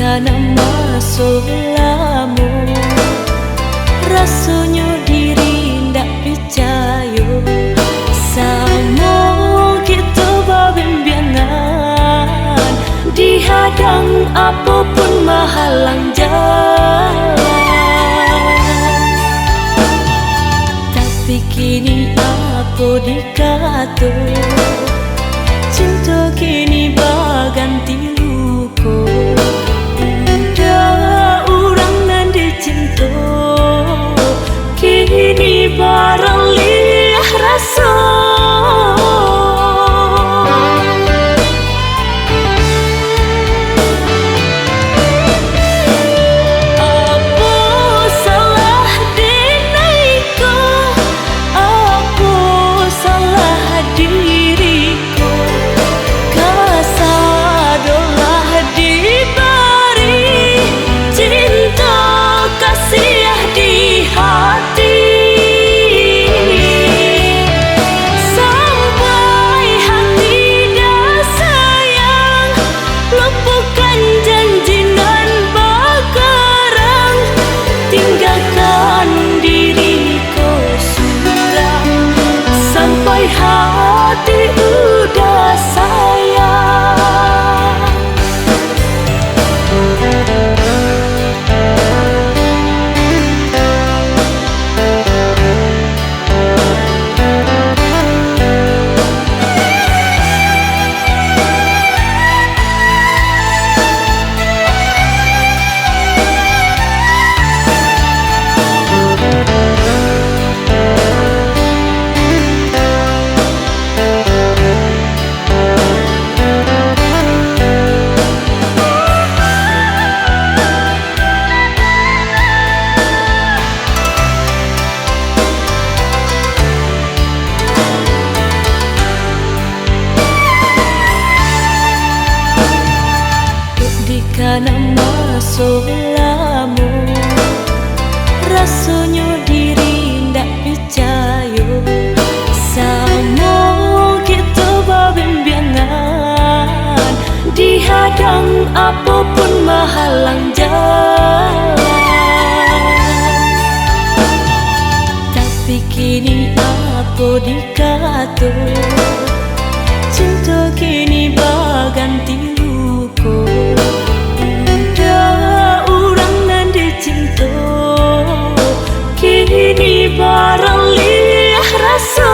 Karena masuk lamu rasanya diri ndak percaya sama kita babimbiangan dihadang apapun mahalang jalan. Tapi kini aku dikata cinta kini baganti luka. Kini barang liah rasa apa salah denaiku, apa salah diriku, kasadolah diberi cinta kasih di hati. Sampai hati dah sayang, lupakan janji nan bakarang, tinggalkan diriku sudah. Sampai hati udah sayang. Karena masuk lamu rasanya diri ndak percaya sama kita babimbiangan dihadang apapun mahalang jalan. Tapi kini aku dikata cinta kini baganti luka. Kini barang liah rasa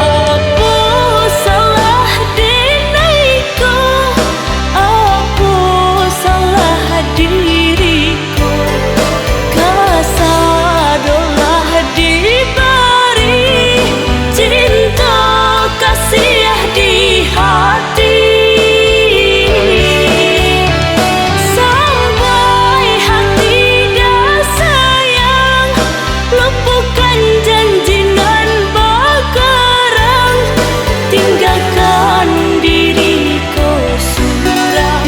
apa salah denaiku, apa salah diriku, kasadolah diberi cinta kasih di hati. Sampai hati dah sayang, lupakan janji nan bakarang, tinggalkan diriku sudah.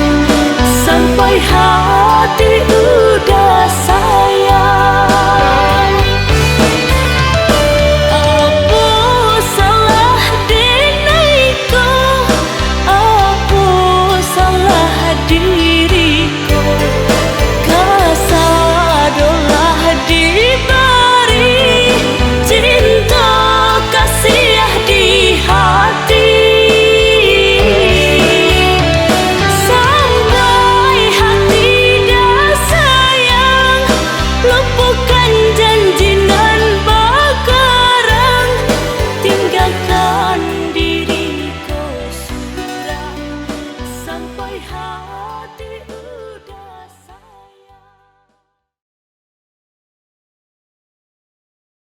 Sampai hati udah sayang. Apa salah denaiku, apa salah diriku, kasadolah diberi cinta kasih di hati. Sampai hati dah sayang, lupakan janji nan bakarang, tinggalkan diriku sudah. Sampai hati